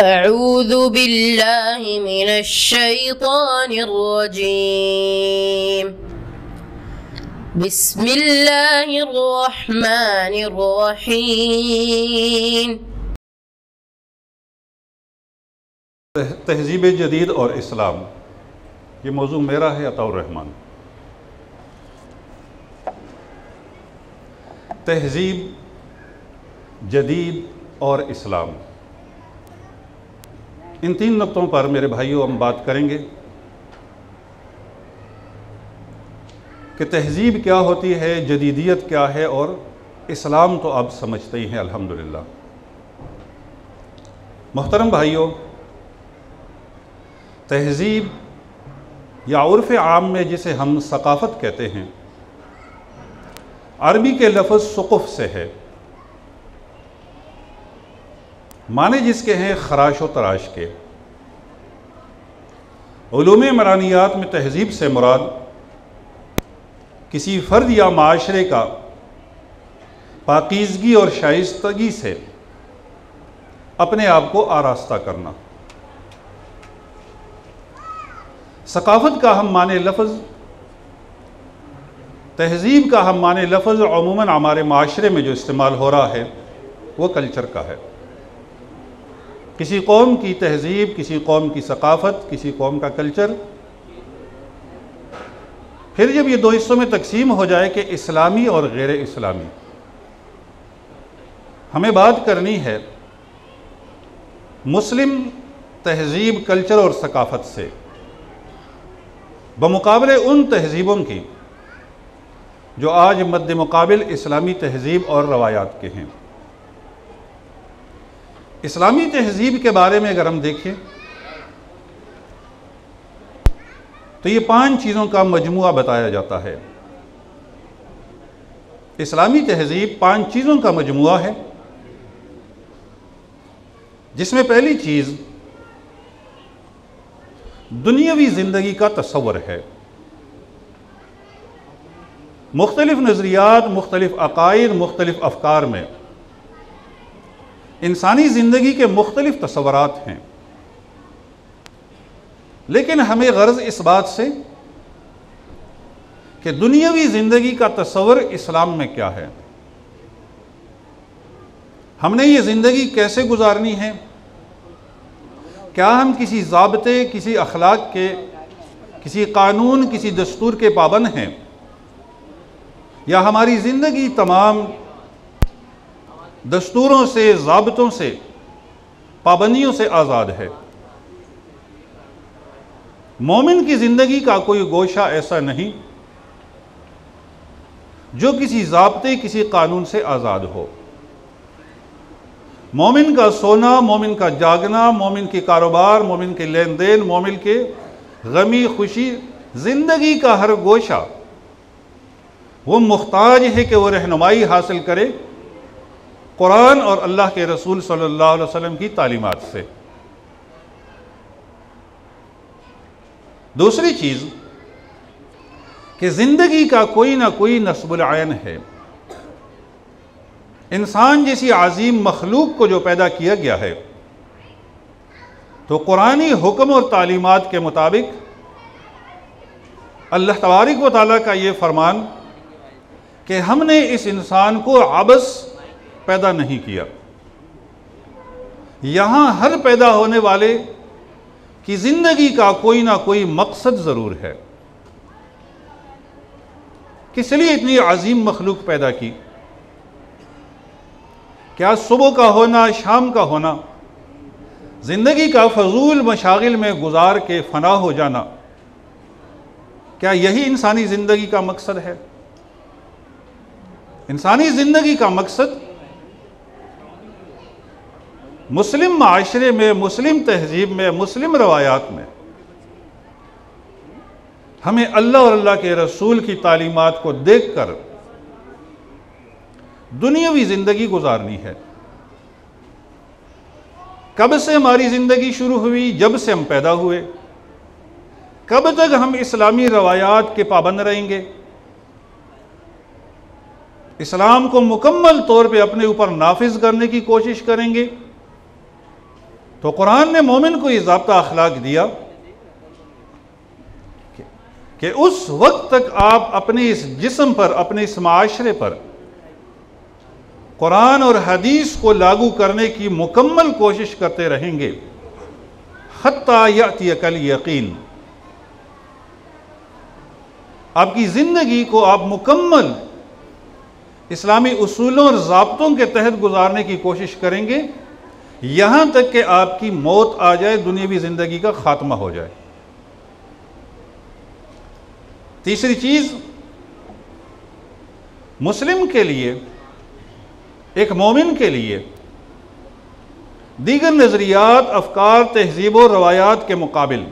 अऊज़ु बिल्लाहि मिनश्शैतानिर्रजीम। बिस्मिल्लाहिर्रहमानिर्रहीम। तहज़ीब जदीद और इस्लाम, ये मौजू मेरा है, अताउर रहमान। तहज़ीब जदीद और इस्लाम, इन तीन नुक्तों पर मेरे भाइयों हम बात करेंगे कि तहज़ीब क्या होती है, जदीदियत क्या है, और इस्लाम तो आप समझते ही हैं अल्हम्दुलिल्लाह। मोहतरम भाइयों, तहज़ीब या उर्फ़ आम में जिसे हम सकाफ़त कहते हैं, अरबी के लफ्ज़ सुक़ुफ़ से है, माने जिसके हैं खराश व तराश के। उलूम मरानियात में तहज़ीब से मुराद किसी फ़र्द या माशरे का पाकीज़गी और शाइस्तगी से अपने आप को आरास्ता करना। सकाफ़त का हम माने लफ्ज़, तहज़ीब का हम माने लफ्ज़ अमूमन हमारे माशरे में जो इस्तेमाल हो रहा है वो कल्चर का है। किसी कौम की तहज़ीब, किसी कौम की सकाफ़त, किसी कौम का कल्चर। फिर जब ये दो हिस्सों में तकसीम हो जाए कि इस्लामी और गैर इस्लामी, हमें बात करनी है मुस्लिम तहज़ीब, कल्चर और सकाफ़त से बमुकाबले उन तहज़ीबों की जो आज मद्दे मुकाबिल इस्लामी तहज़ीब और रवायात के हैं। इस्लामी तहज़ीब के बारे में अगर हम देखें तो ये 5 चीज़ों का मजमुआ बताया जाता है। इस्लामी तहज़ीब 5 चीज़ों का मजमुआ है, जिसमें पहली चीज़ दुनियावी ज़िंदगी का तस्वुर है। मुख्तलिफ नज़रियात, मुख्तलिफ अक़ाइद, मुख्तलिफ अफ़कार में इंसानी ज़िंदगी के मुख्तलिफ तस्वुरात हैं, लेकिन हमें गर्ज़ इस बात से कि दुनियावी ज़िंदगी का तस्वुर इस्लाम में क्या है, हमने ये ज़िंदगी कैसे गुजारनी है, क्या हम किसी ज़ाब्ते, किसी अखलाक के, किसी कानून, किसी दस्तूर के पाबंद हैं, या हमारी ज़िंदगी तमाम दस्तूरों से, ज़ाब्तों से, पाबंदियों से आज़ाद है। मोमिन की ज़िंदगी का कोई गोशा ऐसा नहीं जो किसी ज़ाब्ते, किसी कानून से आज़ाद हो। मोमिन का सोना, मोमिन का जागना, मोमिन के कारोबार, मोमिन के लेन देन, मोमिन के गमी खुशी, ज़िंदगी का हर गोशा वो मुख्ताज है कि वो रहनुमाई हासिल करे कुरान और अल्लाह के रसूल सल्लल्लाहु अलैहि वसल्लम की तालीमात से। दूसरी चीज़ कि ज़िंदगी का कोई ना कोई नस्बुल आयन है। इंसान जैसी अजीम मखलूक को जो पैदा किया गया है, तो कुरानी हुक्म और तालीमात के मुताबिक अल्लाह तबारक व तआला का ये फरमान कि हमने इस इंसान को अबस पैदा नहीं किया। यहाँ हर पैदा होने वाले की ज़िंदगी का कोई ना कोई मकसद ज़रूर है। किस लिए इतनी अजीम मखलूक पैदा की? क्या सुबह का होना, शाम का होना, ज़िंदगी का फजूल मशागिल में गुजार के फना हो जाना, क्या यही इंसानी ज़िंदगी का मकसद है? इंसानी ज़िंदगी का मकसद मुस्लिम माशरे में, मुस्लिम तहज़ीब में, मुस्लिम रवायात में हमें अल्लाह और अल्लाह के रसूल की तालीमात को देखकर दुनियावी ज़िंदगी गुजारनी है। कब से हमारी ज़िंदगी शुरू हुई? जब से हम पैदा हुए। कब तक हम इस्लामी रवायात के पाबंद रहेंगे? इस्लाम को मुकम्मल तौर पे अपने ऊपर नाफिज करने की कोशिश करेंगे, तो कुरान ने मोमिन को ये ज़ाब्ता अखलाक दिया कि उस वक्त तक आप अपने इस जिस्म पर, अपने इस माशरे पर कुरान और हदीस को लागू करने की मुकम्मल कोशिश करते रहेंगे, हत्ता यातियकल यकीन। आपकी ज़िंदगी को आप मुकम्मल इस्लामी उसूलों और ज़ाब्तों के तहत गुजारने की कोशिश करेंगे, यहाँ तक कि आपकी मौत आ जाए, दुनियावी ज़िंदगी का ख़ात्मा हो जाए। तीसरी चीज़, मुस्लिम के लिए, एक मोमिन के लिए दीगर नज़रियात, अफकार, तहजीब और रवायात के मुकाबिल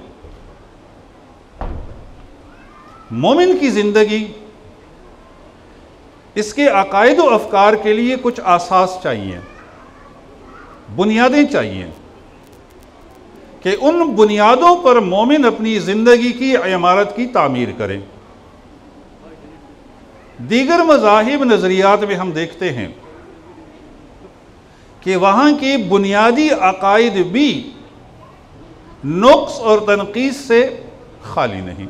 मोमिन की ज़िंदगी, इसके अकायद व अफकार के लिए कुछ आसास चाहिए, बुनियादें चाहिए कि उन बुनियादों पर मोमिन अपनी ज़िंदगी की इमारत की तामीर करें। दीगर मज़ाहिब, नज़रियात में हम देखते हैं कि वहाँ के बुनियादी अकायद भी नुक्स और तनकीस से खाली नहीं।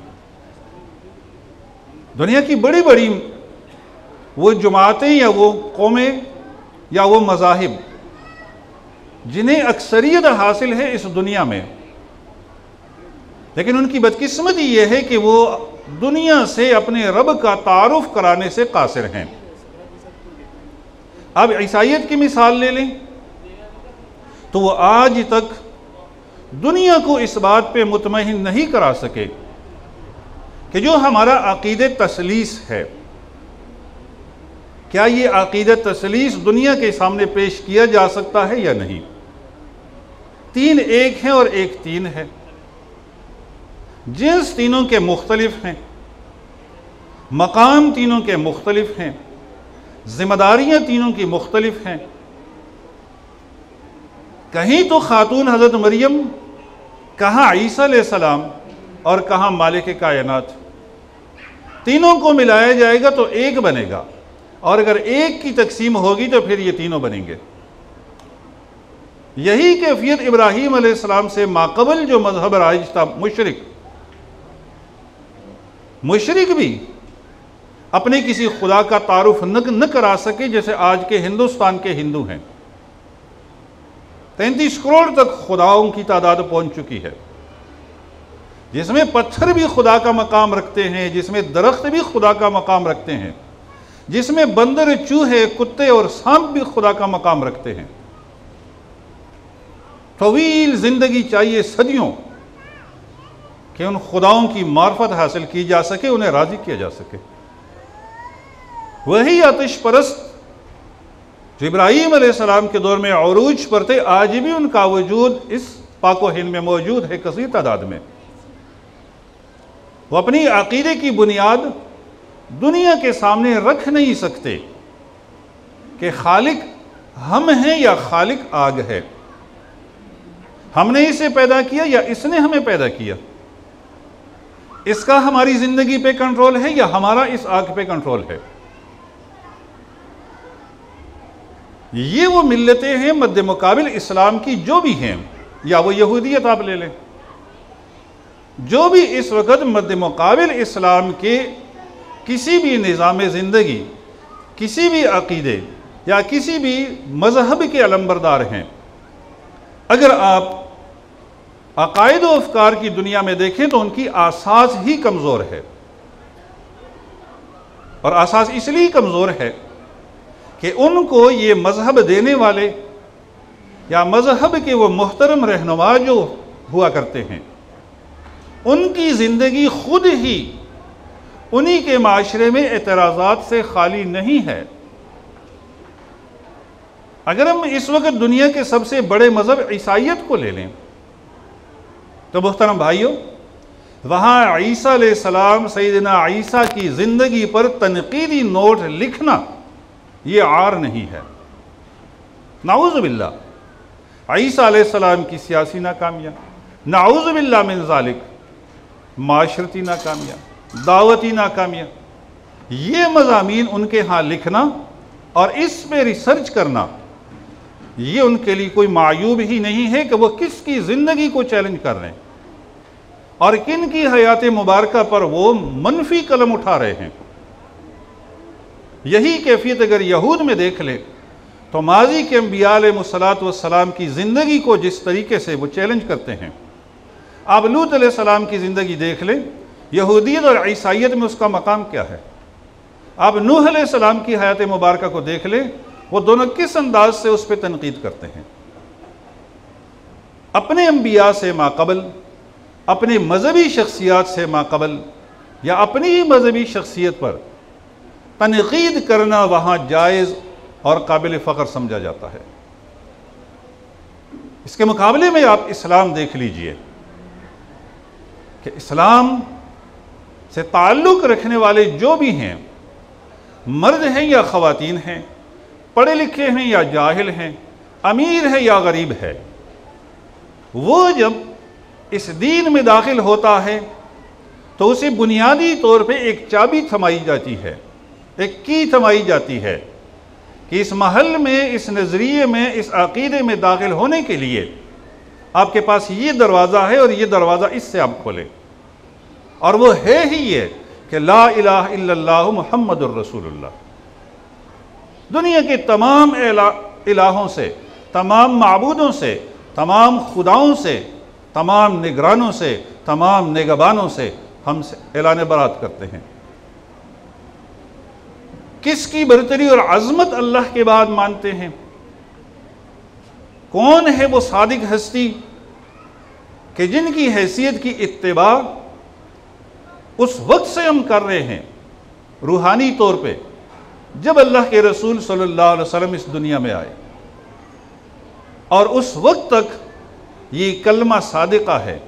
दुनिया की बड़ी बड़ी वो जमातें या वो कौमें या वो मज़ाहिब जिन्हें अक्सरियत हासिल है इस दुनिया में, लेकिन उनकी बदकिस्मती ये है कि वो दुनिया से अपने रब का तारुफ कराने से कासिर हैं। अब ईसाइयत की मिसाल ले लें तो वो आज तक दुनिया को इस बात पे मुतमईन नहीं करा सके कि जो हमारा अक़ीदे तसलीस है, क्या ये अक़ीदे तसलीस दुनिया के सामने पेश किया जा सकता है या नहीं। तीन एक है और एक तीन है, जिन्स तीनों के मुख्तलिफ हैं, मकाम तीनों के मुख्तलिफ हैं, जिम्मेदारियां तीनों की मुख्तलिफ हैं। कहीं तो खातून हज़रत मरियम, कहाँ ईसा अलैहिस्सलाम और कहाँ मालिक कायनात। तीनों को मिलाया जाएगा तो एक बनेगा, और अगर एक की तकसीम होगी तो फिर ये तीनों बनेंगे। यही कैफियत इब्राहीम अलैहिस्सलाम से माक़बल जो मजहब राइज था, मुशरिक भी अपने किसी खुदा का तारुफ न करा सके, जैसे आज के हिंदुस्तान के हिंदू हैं। 33 करोड़ तक खुदाओं की तादाद पहुंच चुकी है, जिसमें पत्थर भी खुदा का मकाम रखते हैं, जिसमें दरख्त भी खुदा का मकाम रखते हैं, जिसमें बंदर, चूहे, कुत्ते और सांप भी खुदा का मकाम रखते हैं। तवील जिंदगी चाहिए, सदियों, कि उन खुदाओं की मार्फत हासिल की जा सके, उन्हें राजी किया जा सके। वही आतिश परस्त जो इब्राहीम अलैहिस्सलाम के दौर में अरूज पर थे, आज भी उनका वजूद इस पाको हिंद में मौजूद है कसीर तादाद में। वो अपनी अकीदे की बुनियाद दुनिया के सामने रख नहीं सकते कि खालिक हम हैं या खालिक आग है, हमने इसे पैदा किया या इसने हमें पैदा किया, इसका हमारी जिंदगी पे कंट्रोल है या हमारा इस आग पे कंट्रोल है। ये वो मिल्लतें हैं मद्दे मुकाबिल इस्लाम की जो भी हैं, या वो यहूदियत आप ले लें, जो भी इस वक्त मद्दे मुकाबिल इस्लाम के किसी भी निज़ाम ज़िंदगी, किसी भी अक़ीदे या किसी भी मज़हब के अलंबरदार हैं, अगर आप अक़ायद व अफ़कार की दुनिया में देखें तो उनकी आसास ही कमज़ोर है। और आसास इसलिए कमज़ोर है कि उनको ये मज़हब देने वाले या मज़हब के वो मुहतरम रहनुमा जो हुआ करते हैं, उनकी ज़िंदगी खुद ही उन्हीं के माशरे में एतराज़ात से खाली नहीं है। अगर हम इस वक्त दुनिया के सबसे बड़े मज़हब ईसाइयत को ले लें तो मुहतरम भाइयों, वहाँ ईसा अलैहिस्सलाम, सैयदना ईसा की ज़िंदगी पर तनकीदी नोट लिखना ये आर नहीं है। नाऊज़ु बिल्लाह, ईसा अलैहिस्सलाम की सियासी नाकामियाँ, नाऊज़ु बिल्लाह मिन ज़ालिक माशरती नाकामियाँ, दावती नाकामियाँ, ये मज़ामीन उनके यहाँ लिखना और इस पे रिसर्च करना, ये उनके लिए कोई मायूब ही नहीं है कि वो किसकी ज़िंदगी को चैलेंज कर रहे हैं और किन की हयात मुबारका पर वो मनफी कलम उठा रहे हैं। यही कैफियत अगर यहूद में देख ले तो माजी के अंबिया अलैहिस्सलातु वस्सलाम की ज़िंदगी को जिस तरीके से वो चैलेंज करते हैं, आप लूत अलैहिस्सलाम की ज़िंदगी देख लें, यहूदियत और ईसाइयत में उसका मकाम क्या है। आप नूह अलैहिस्सलाम की हयात मुबारका को देख लें, वो दोनों किस अंदाज से उस पर तनकीद करते हैं। अपने अंबिया से माक़बल, अपने मजहबी शख्सियात से माक़बल या अपनी ही मजहबी शख्सियत पर तनकीद करना वहाँ जायज़ और काबिल फ़ख्र समझा जाता है। इसके मुकाबले में आप इस्लाम देख लीजिए कि इस्लाम से ताल्लुक़ रखने वाले जो भी हैं, मर्द हैं या ख़वातीन हैं, पढ़े लिखे हैं या जाहिल हैं, अमीर है या गरीब है, वो जब इस दीन में दाखिल होता है तो उसे बुनियादी तौर पे एक चाबी थमाई जाती है, एक की थमाई जाती है कि इस महल में, इस नज़रिए में, इस अक़ीदे में दाखिल होने के लिए आपके पास ये दरवाज़ा है और ये दरवाज़ा इससे आप खोलें। और वो है ही ये कि ला इलाहा इल्लल्लाहु मुहम्मदुर रसूलुल्लाह। दुनिया के तमाम इलाहों से, तमाम माबूदों से, तमाम खुदाओं से, तमाम निगरानों से, तमाम निगहबानों से हम ऐलान बरात करते हैं। किसकी बरतरी और अज़मत अल्लाह के बाद मानते हैं? कौन है वो सादिक हस्ती कि जिनकी हैसियत की इत्तिबा उस वक्त से हम कर रहे हैं रूहानी तौर पे जब अल्लाह के रसूल सल्लल्लाहु अलैहि वसल्लम इस दुनिया में आए, और उस वक्त तक ये कलमा सादिका है,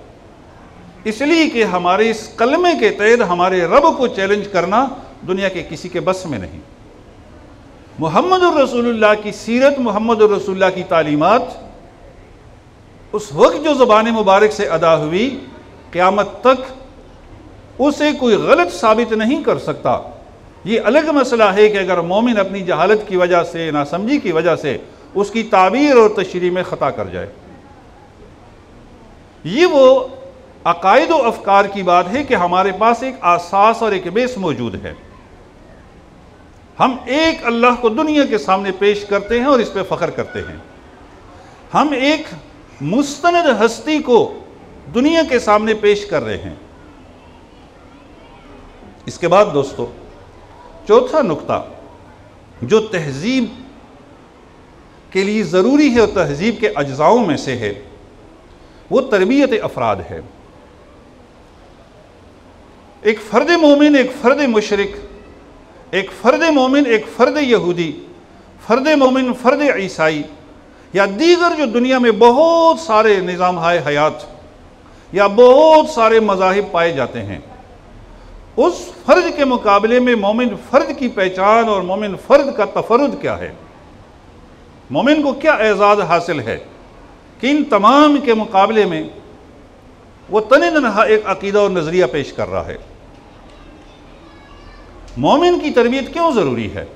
इसलिए कि हमारे इस कलमे के तहत हमारे रब को चैलेंज करना दुनिया के किसी के बस में नहीं। मुहम्मदुर रसूलुल्लाह की सीरत, मुहम्मदुर रसूलुल्लाह की तालीमात उस वक्त जो ज़बान मुबारक से अदा हुई, क़यामत तक उसे कोई गलत साबित नहीं कर सकता। ये अलग मसला है कि अगर मोमिन अपनी जहालत की वजह से, नासमझी की वजह से उसकी ताबीर और तशरीह में ख़ता कर जाए। ये वो अकायद व अफ़कार की बात है कि हमारे पास एक आसास और एक बेस मौजूद है। हम एक अल्लाह को दुनिया के सामने पेश करते हैं और इस पर फ़ख्र करते हैं। हम एक मुस्तनद हस्ती को दुनिया के सामने पेश कर रहे हैं। इसके बाद दोस्तों, चौथा नुक्ता जो तहज़ीब के लिए ज़रूरी है और तहज़ीब के अज्ज़ाओं में से है, वो तरबियत अफराद है। एक फ़र्द मोमिन, एक फ़र्द मुशरिक, एक फ़र्द मोमिन, एक फ़र्द यहूदी, फ़र्द मोमिन, फ़र्द ईसाई या दीगर जो दुनिया में बहुत सारे निज़ाम हयात या बहुत सारे मज़ाहिब पाए जाते हैं, उस फ़र्द के मुकाबले में मोमिन फ़र्द की पहचान और मोमिन फ़र्द का तफर्रुद क्या है, मोमिन को क्या एज़ाज़ हासिल है कि इन तमाम के मुकाबले में वो तने तनहा एक अक़ीदा और नज़रिया पेश कर रहा है। मोमिन की तरबियत क्यों ज़रूरी है?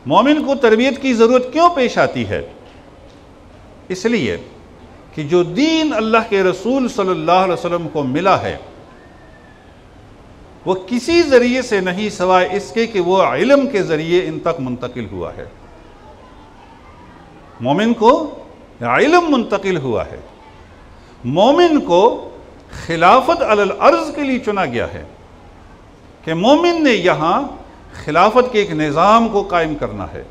मोमिन को तरबियत की ज़रूरत क्यों पेश आती है? इसलिए कि जो दीन अल्लाह के रसूल सल्लल्लाहु अलैहि वसल्लम को मिला है वो किसी ज़रिए से नहीं सिवाय इसके कि वो इल्म के ज़रिए इन तक मुंतकिल हुआ है। मोमिन को इल्म मुंतकिल हुआ है। मोमिन को खिलाफत अलल अर्ज़ के लिए चुना गया है कि मोमिन ने यहाँ खिलाफत के एक निज़ाम को कायम करना है।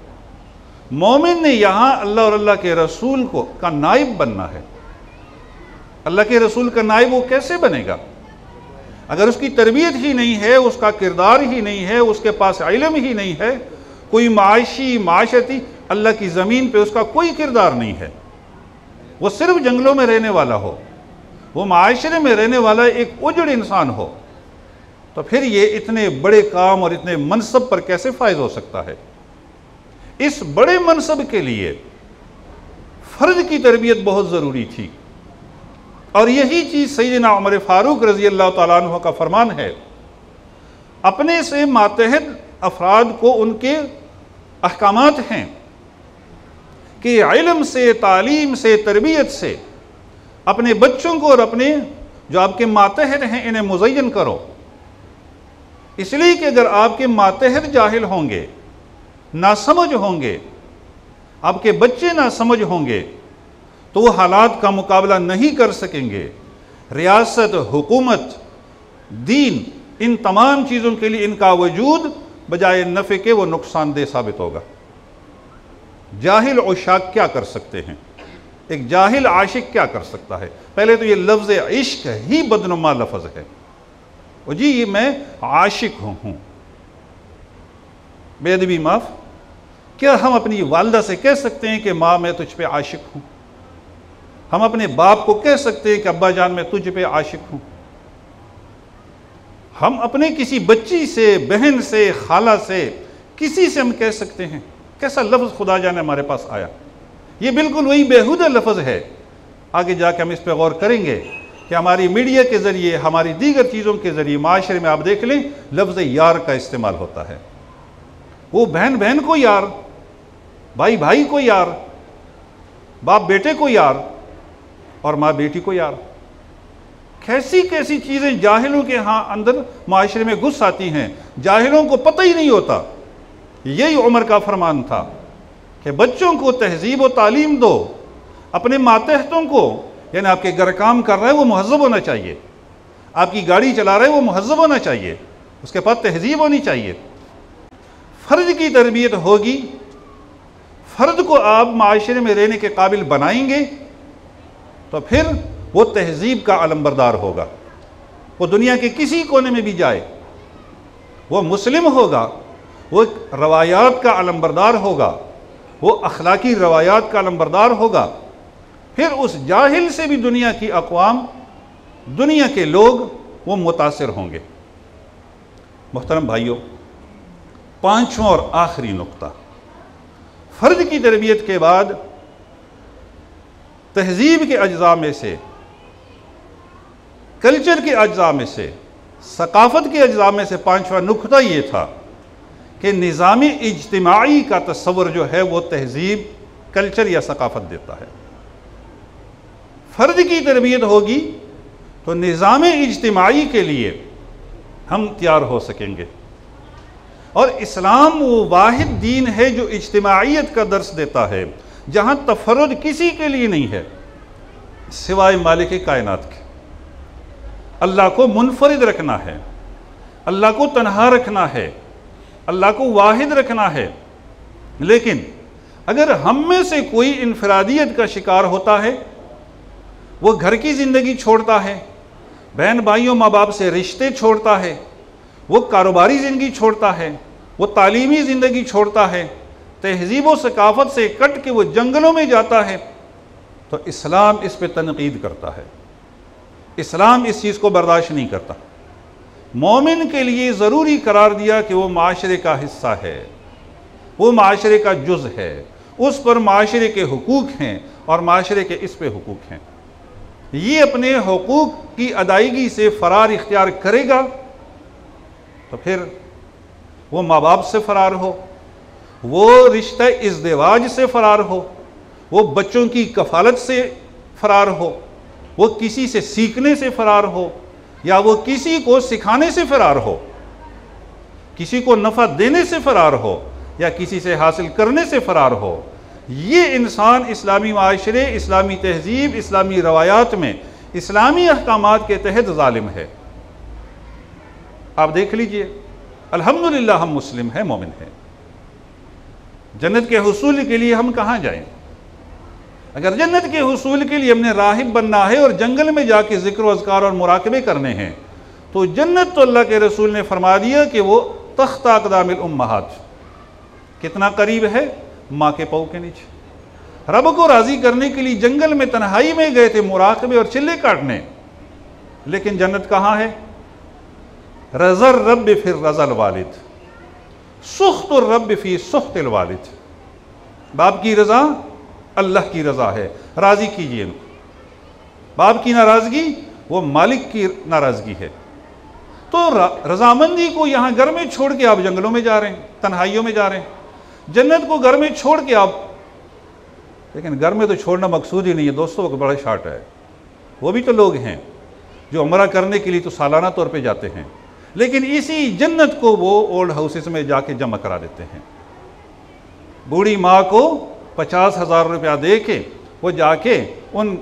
मोमिन ने यहाँ अल्लाह और अल्लाह के रसूल को का नाइब बनना है। अल्लाह के रसूल का नाइब वो कैसे बनेगा? अगर उसकी तरबियत ही नहीं है, उसका किरदार ही नहीं है, उसके पास इल्म ही नहीं है, कोई माशी माशती अल्लाह की ज़मीन पे उसका कोई किरदार नहीं है, वो सिर्फ जंगलों में रहने वाला हो, वो माशरे में रहने वाला एक उजड़ इंसान हो, तो फिर ये इतने बड़े काम और इतने मनसब पर कैसे फायज हो सकता है? इस बड़े मनसब के लिए फ़र्द की तरबियत बहुत ज़रूरी थी। और यही चीज़ सैयदना उमर फ़ारूक रज़ी अल्लाह तआला अन्हु का फरमान है, अपने से मातहत अफराद को उनके अहकामात हैं कि इल्म से, तालीम से, तरबियत से अपने बच्चों को और अपने जो आपके मातहत हैं इन्हें मुज़य्यन करो। इसलिए कि अगर आपके मातहत जाहिल होंगे, नासमझ होंगे, आपके बच्चे नासमझ होंगे, तो वो हालात का मुकाबला नहीं कर सकेंगे। रियासत, हुकूमत, दीन, इन तमाम चीज़ों के लिए इनका वजूद बजाय नफ़े के वो नुकसानदेह साबित होगा। जाहिल उशाक क्या कर सकते हैं, एक जाहिल आशिक क्या कर सकता है? पहले तो ये लफ्ज़ इश्क ही बदनुमा लफ्ज़ है। और जी ये मैं आशिक हूँ, बेअदबी माफ़। क्या हम अपनी वालदा से कह सकते हैं कि माँ मैं तुझ पे आशिक हूँ? हम अपने बाप को कह सकते हैं कि अब्बा जान मैं तुझ पे आशिक हूँ? हम अपने किसी बच्ची से, बहन से, खाला से, किसी से हम कह सकते हैं? कैसा लफ्ज़ खुदा जाने हमारे पास आया। ये बिल्कुल वही बेहुदा लफ्ज़ है। आगे जाके हम इस पर गौर करेंगे कि हमारी मीडिया के ज़रिए, हमारी दीगर चीज़ों के ज़रिए माशरे में आप देख लें लफ्ज़ यार का इस्तेमाल होता है। वो बहन बहन को यार, भाई भाई को यार, बाप बेटे को यार और माँ बेटी को यार। कैसी कैसी चीज़ें जाहिलों के यहाँ अंदर माशरे में घुस आती हैं, जाहिलों को पता ही नहीं होता। यही उमर का फरमान था कि बच्चों को तहजीब व तालीम दो, अपने मातहतों को, यानी आपके घर काम कर रहा है वो मुहज़्ज़ब होना चाहिए, आपकी गाड़ी चला रहा है वो मुहज़्ज़ब होना चाहिए, उसके पास तहजीब होनी चाहिए। फ़र्द की तरबियत होगी, फ़र्द को आप माशरे में रहने के काबिल बनाएंगे तो फिर वो तहजीब का अलमबरदार होगा। वो दुनिया के किसी कोने में भी जाए, वो मुस्लिम होगा, वो रवायात का अलमबरदार होगा, वो अखलाकी रवायात का अलमबरदार होगा। फिर उस जाहिल से भी दुनिया की अक़वाम, दुनिया के लोग वो मुतासिर होंगे। मुहतरम भाइयों, पांचवा और आखिरी नुक्ता, फ़र्द की तरबियत के बाद तहजीब के अज्जा में से, कल्चर के अज्जा में से, सकाफ़त के अज्जा में से पांचवा नुक्ता ये था कि निज़ाम इज्तिमाई का तस्वर जो है वो तहजीब, कल्चर या सकाफ़त देता है। फ़र्द की तरबियत होगी तो निज़ाम इज्तिमाई के लिए हम तैयार हो सकेंगे। और इस्लाम वो वाहिद दीन है जो इज्तिमाइयत का दर्स देता है, जहाँ तफर्रुद किसी के लिए नहीं है सिवाय मालिक कायनात के। अल्लाह को मुनफरिद रखना है, अल्लाह को तन्हा रखना है, अल्लाह को वाहिद रखना है। लेकिन अगर हम में से कोई इनफरादियत का शिकार होता है, वो घर की ज़िंदगी छोड़ता है, बहन भाइयों माँ बाप से रिश्ते छोड़ता है, वो कारोबारी ज़िंदगी छोड़ता है, वो तालीमी ज़िंदगी छोड़ता है, तहजीब व सकाफ़त से कट के वो जंगलों में जाता है, तो इस्लाम इस पर तनकीद करता है। इस्लाम इस चीज़ को बर्दाश्त नहीं करता। मोमिन के लिए ज़रूरी करार दिया कि वो माशरे का हिस्सा है, वो माशरे का जुज़ है, उस पर माशरे के हुकूक हैं और माशरे के इस पे हुकूक हैं। ये अपने हुकूक की अदायगी से फ़रार इख्तियार करेगा तो फिर वो माँ बाप से फ़रार हो, वो रिश्ता इज़्दिवाज से फ़रार हो, वो बच्चों की कफ़ालत से फ़रार हो, वो किसी से सीखने से फ़रार हो, या वो किसी को सिखाने से फ़रार हो, किसी को नफ़ा देने से फ़रार हो, या किसी से हासिल करने से फ़रार हो। ये इंसान इस्लामी माशरे, इस्लामी तहजीब, इस्लामी रवायात में, इस्लामी अहकामात के तहत ज़ालिम है। आप देख लीजिए, अल्हम्दुलिल्लाह हम मुस्लिम हैं, मोमिन हैं। जन्नत के हुसूल के लिए हम कहाँ जाएं? अगर जन्नत के हुसूल के लिए हमने राहिब बनना है और जंगल में जाके ज़िक्र अज़कार और मुराकबे करने हैं, तो जन्नत तो अल्लाह के रसूल ने फरमा दिया कि वो तख्त अक़दामिल उम्महात, कितना करीब है? माँ के पाँव के नीचे। रब को राज़ी करने के लिए जंगल में तन्हाई में गए थे मुराकबे और चिल्ले काटने, लेकिन जन्नत कहाँ है? रज़र रब फिर रज़ल वालिद, सुख्त रब फी सुख्तिल वालिद। बाप की रज़ा अल्लाह की रज़ा है, राज़ी कीजिए इनको। बाप की नाराज़गी वो मालिक की नाराज़गी है। तो रज़ामंदी को यहाँ घर में छोड़ के आप जंगलों में जा रहे हैं, तन्हाइयों में जा रहे हैं। जन्नत को घर में छोड़ के आप लेकिन घर में तो छोड़ना मकसूद ही नहीं है दोस्तों, वो बड़ा शार्ट है। वो भी तो लोग हैं जो उम्रा करने के लिए तो सालाना तौर पे जाते हैं, लेकिन इसी जन्नत को वो ओल्ड हाउसेस में जाके जमा करा देते हैं। बूढ़ी माँ को 50,000 रुपया दे के वो जाके उन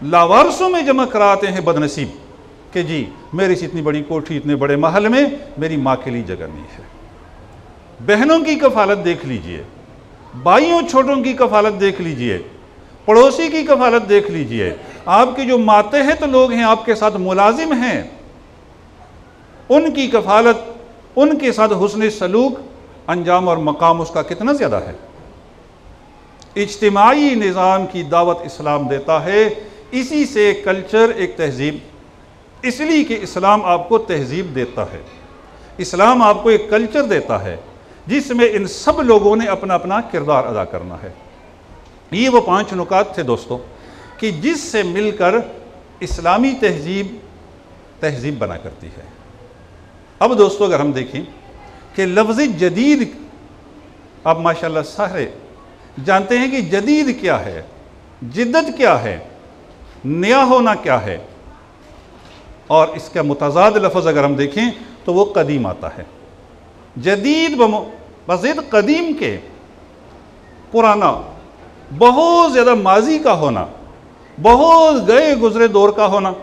लावारसों में जमा कराते हैं बदनसीब कि जी मेरी से इतनी बड़ी कोठी इतने बड़े महल में मेरी माँ के लिए जगह नहीं है। बहनों की कफालत देख लीजिए, भाइयों छोटों की कफालत देख लीजिए, पड़ोसी की कफालत देख लीजिए। आपके जो मातहत लोग हैं, आपके साथ मुलाजिम हैं, उनकी कफालत, उनके साथ हुस्न सलूक, अंजाम और मकाम उसका कितना ज़्यादा है। इज्तिमाई निज़ाम की दावत इस्लाम देता है, इसी से कल्चर एक तहजीब, इसलिए कि इस्लाम आपको तहजीब देता है, इस्लाम आपको एक कल्चर देता है जिसमें इन सब लोगों ने अपना अपना किरदार अदा करना है। ये वो 5 नुकात थे दोस्तों कि जिससे मिलकर इस्लामी तहजीब बना करती है। अब दोस्तों अगर हम देखें कि लफ्ज़ जदीद, आप माशाल्लाह सारे जानते हैं कि जदीद क्या है, जिद्दत क्या है, नया होना क्या है, और इसका मुतज़ाद लफ्ज़ अगर हम देखें तो वो कदीम आता है। जदीद बज़िद कदीम के, पुराना, बहुत ज़्यादा माजी का होना, बहुत गए गुजरे दौर का होना।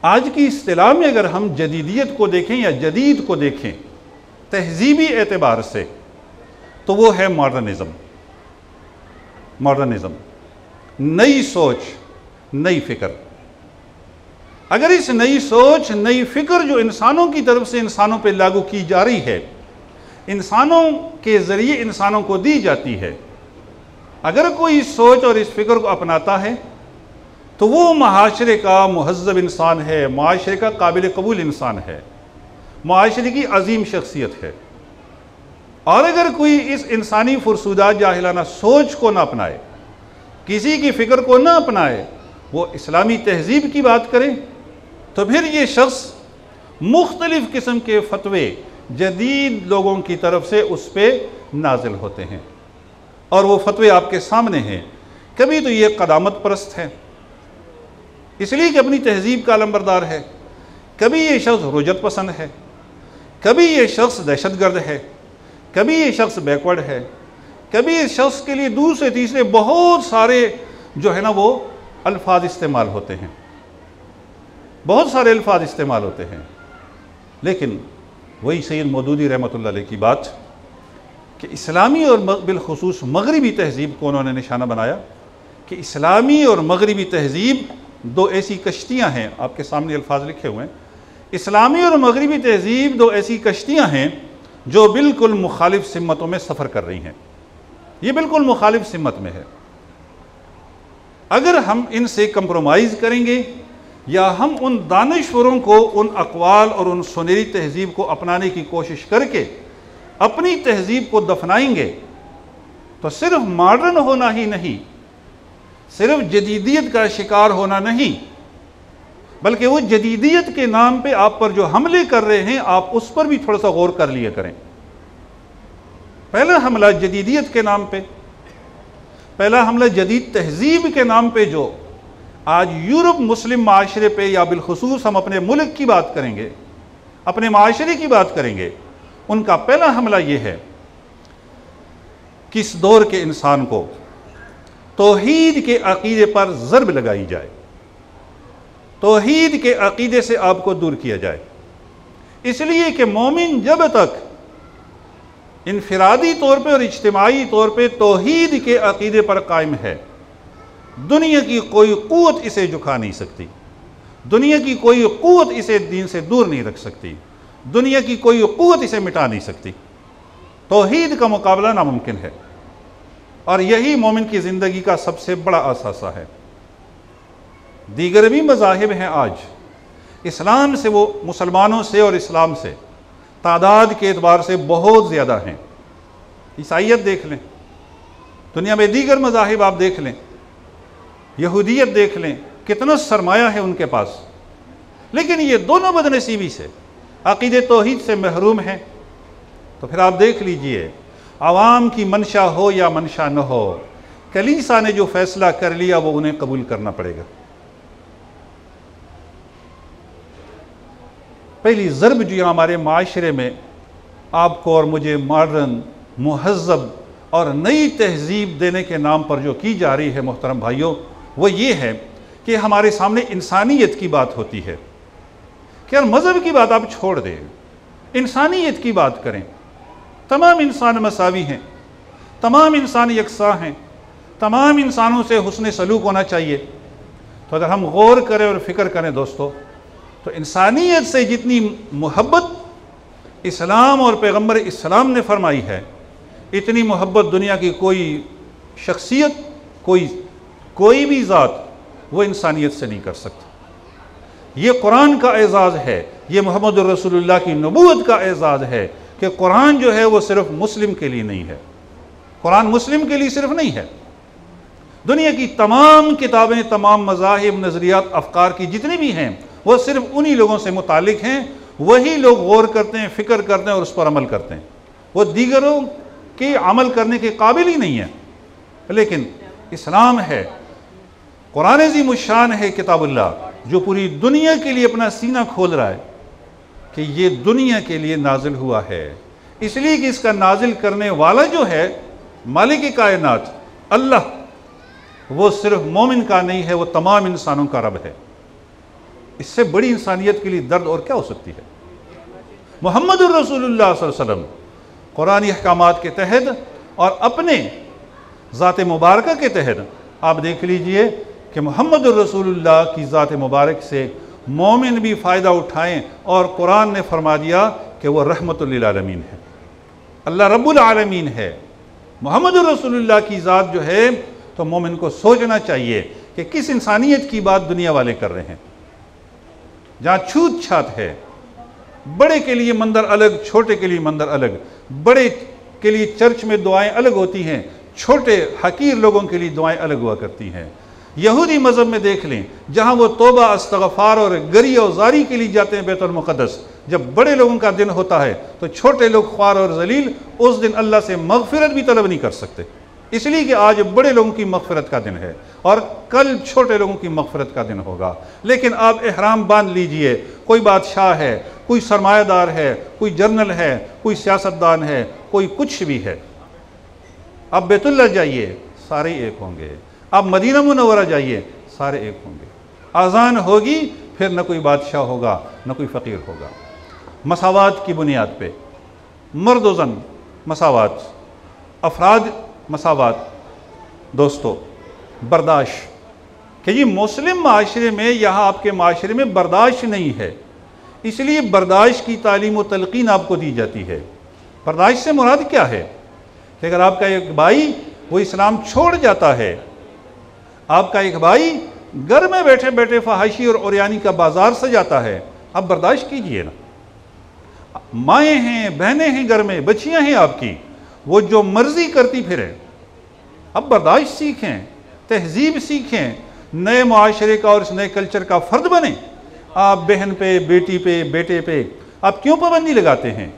आज की इस्तिलाह में अगर हम जदीदियत को देखें या जदीद को देखें तहजीबी एतबार से, तो वो है मॉडर्निज़म, नई सोच, नई फ़िक्र। अगर इस नई सोच, नई फ़िक्र जो इंसानों की तरफ से इंसानों पे लागू की जा रही है, इंसानों के ज़रिए इंसानों को दी जाती है, अगर कोई इस सोच और इस फ़िक्र को अपनाता है तो वो माशरे का मुहज़्ज़ब इंसान है, माशरे का काबिल कबूल इंसान है, माशरे की अजीम शख्सियत है। और अगर कोई इस इंसानी फुरसुदा जाहिलाना सोच को ना अपनाए, किसी की फ़िक्र को ना अपनाए, वो इस्लामी तहजीब की बात करे, तो फिर ये शख्स मुख्तलिफ़ किस्म के फतवे जदीद लोगों की तरफ से उस पर नाजिल होते हैं, और वो फतवे आपके सामने हैं। कभी तो ये क़दामत परस्त है, इसलिए कि अपनी तहजीब का अलंबरदार है, कभी ये शख्स रुजत पसंद है, कभी ये शख्स दहशतगर्द है, कभी ये शख्स बैकवर्ड है, कभी इस शख्स के लिए दूसरे तीसरे बहुत सारे जो है ना वो अल्फाज इस्तेमाल होते हैं, बहुत सारे अल्फाज इस्तेमाल होते हैं। लेकिन वही सैयद मौदूदी रहमतुल्लाह अलैह की बात कि इस्लामी और बिलखुसूस मगरिबी तहजीब को उन्होंने निशाना बनाया कि इस्लामी और मगरिबी तहजीब दो ऐसी कश्तियाँ हैं, आपके सामने अल्फाज लिखे हुए हैं, इस्लामी और मगरिबी तहजीब दो ऐसी कश्तियाँ हैं जो बिल्कुल मुखालिफ सिमतों में सफ़र कर रही हैं। ये बिल्कुल मुखालिफ सिमत में है। अगर हम इनसे कंप्रोमाइज़ करेंगे या हम उन दानिश्वरों को उन अक़वाल और उन सुनहरी तहजीब को अपनाने की कोशिश करके अपनी तहजीब को दफनाएंगे, तो सिर्फ मॉडर्न होना ही नहीं, सिर्फ जदीदियत का शिकार होना नहीं, बल्कि वो जदीदियत के नाम पे आप पर जो हमले कर रहे हैं, आप उस पर भी थोड़ा सा गौर कर लिया करें। पहला हमला जदीदियत के नाम पे, पहला हमला जदीद तहजीब के नाम पे जो आज यूरोप मुस्लिम माशरे पे या बिलखुसूस हम अपने मुल्क की बात करेंगे, अपने माशरे की बात करेंगे, उनका पहला हमला ये है कि इस दौर के इंसान को तौहीद के अक़ीदे पर ज़रब लगाई जाए, तौहीद के अक़ीदे से आपको दूर किया जाए। इसलिए कि मोमिन जब तक इनफिरादी तौर पे और इज्तिमाई तौर पे तौहीद के अक़ीदे पर कायम है, दुनिया की कोई क़ुव्वत इसे झुका नहीं सकती, दुनिया की कोई क़ुव्वत इसे दीन से दूर नहीं रख सकती, दुनिया की कोई क़ुव्वत इसे मिटा नहीं सकती। तौहीद का मुकाबला नामुमकिन है, और यही मोमिन की ज़िंदगी का सबसे बड़ा असासा है। दीगर भी मज़ाहिब हैं आज, इस्लाम से वो मुसलमानों से और इस्लाम से तादाद के एतबार से बहुत ज़्यादा हैं। ईसाइयत देख लें, दुनिया में दीगर मज़ाहिब आप देख लें, यहूदियत देख लें, कितना सरमाया है उनके पास, लेकिन ये दोनों बदनसीबी से अक़ीदे तौहीद से महरूम हैं। तो फिर आप देख लीजिए, आवाम की मंशा हो या मंशा न हो, कलीसा ने जो फैसला कर लिया वो उन्हें कबूल करना पड़ेगा। पहली ज़रब जो हमारे माशरे में आपको और मुझे मॉडर्न, मुहज़्ज़ब और नई तहज़ीब देने के नाम पर जो की जा रही है मोहतरम भाइयों, वो ये है कि हमारे सामने इंसानियत की बात होती है कि यार मज़हब की बात आप छोड़ दें, इंसानियत की बात करें। तमाम इंसान मसावी हैं, तमाम इंसान यकसा हैं, तमाम इंसानों से हुस्न सलूक होना चाहिए। तो अगर हम गौर करें और फ़िक्र करें दोस्तों, तो इंसानियत से जितनी मोहब्बत इस्लाम और पैगम्बर इस्लाम ने फरमाई है, इतनी मोहब्बत दुनिया की कोई शख्सियत, कोई भी ज़ात वो इंसानियत से नहीं कर सकता। ये कुरान का एज़ाज़ है, ये मोहम्मद रसूलुल्लाह की नबूवत का एज़ाज़ है कि कुरान जो है वो सिर्फ मुस्लिम के लिए नहीं है। कुरान मुस्लिम के लिए सिर्फ नहीं है, दुनिया की तमाम किताबें, तमाम मज़ाहिब, नज़रियात, अफ़कार की जितनी भी हैं वो सिर्फ उन्हीं लोगों से मुतालिक हैं। वही लोग गौर करते हैं, फ़िक्र करते हैं और उस पर अमल करते हैं। वो दीगरों के अमल करने के काबिल ही नहीं है। लेकिन इस्लाम है, कुरान अज़ीमुश्शान है किताबुल्लाह, जो पूरी दुनिया के लिए अपना सीना खोल रहा है कि ये दुनिया के लिए नाजिल हुआ है, इसलिए कि इसका नाजिल करने वाला जो है मालिक कायनात अल्लाह, वो सिर्फ मोमिन का नहीं है, वो तमाम इंसानों का रब है। इससे बड़ी इंसानियत के लिए दर्द और क्या हो सकती है। मुहम्मदुर रसूलुल्लाह सल्लल्लाहु अलैहि वसल्लम कुरानी अहकामात के तहत और अपने ज़ात मुबारक के तहत आप देख लीजिए कि मुहम्मदुर रसूलुल्लाह की ज़ात मुबारक से मोमिन भी फ़ायदा उठाएं, और कुरान ने फरमा दिया कि वह रहमतुल लिल आलमीन है, अल्लाह रब्बुल आलमीन है। मुहम्मदुर रसूलुल्लाह की ज़ात जो है, तो मोमिन को सोचना चाहिए कि किस इंसानियत की बात दुनिया वाले कर रहे हैं, जहाँ छूत छात है। बड़े के लिए मंदिर अलग, छोटे के लिए मंदिर अलग। बड़े के लिए चर्च में दुआएं अलग होती हैं, छोटे हकीर लोगों के लिए दुआएं अलग हुआ करती हैं। यहूदी मज़हब में देख लें, जहाँ वो तौबा, इस्तग़फ़ार और गरिया और ज़ारी के लिए जाते हैं बैतुल मुक़द्दस, जब बड़े लोगों का दिन होता है तो छोटे लोग ख्वार और जलील उस दिन अल्लाह से मग़फ़िरत भी तलब नहीं कर सकते, इसलिए कि आज बड़े लोगों की मग़फ़िरत का दिन है और कल छोटे लोगों की मग़फ़िरत का दिन होगा। लेकिन आप एहराम बांध लीजिए, कोई बादशाह है, कोई सरमायादार है, कोई जर्नल है, कोई सियासतदान है, कोई कुछ भी है। आप बैतुल्लाह जाइए, सारे एक होंगे। आप मदीना मुनव्वरा जाइए, सारे एक होंगे। आज़ान होगी, फिर न कोई बादशाह होगा, न कोई फ़कीर होगा। मसावात की बुनियाद पे मर्द व ज़न मसावात, अफराद मसावात। दोस्तों, बर्दाश्त कि ये मुस्लिम माशरे में, यहाँ आपके माशरे में बर्दाश्त नहीं है, इसलिए बर्दाश्त की तालीम व तलक़ीन आपको दी जाती है। बर्दाश्त से मुराद क्या है कि अगर आपका एक भाई वो इस्लाम छोड़ जाता है, आपका एक भाई घर में बैठे बैठे फहाशी और ओरियानी का बाजार सजाता है, आप बर्दाश्त कीजिए ना। माएँ हैं, बहनें हैं, घर में बच्चियाँ हैं आपकी, वो जो मर्जी करती फिरें। अब बर्दाश्त सीखें, तहजीब सीखें, नए मुआशरे का और इस नए कल्चर का फ़र्द बने। आप बहन पे, बेटी पे, बेटे पे आप क्यों पाबंदी लगाते हैं?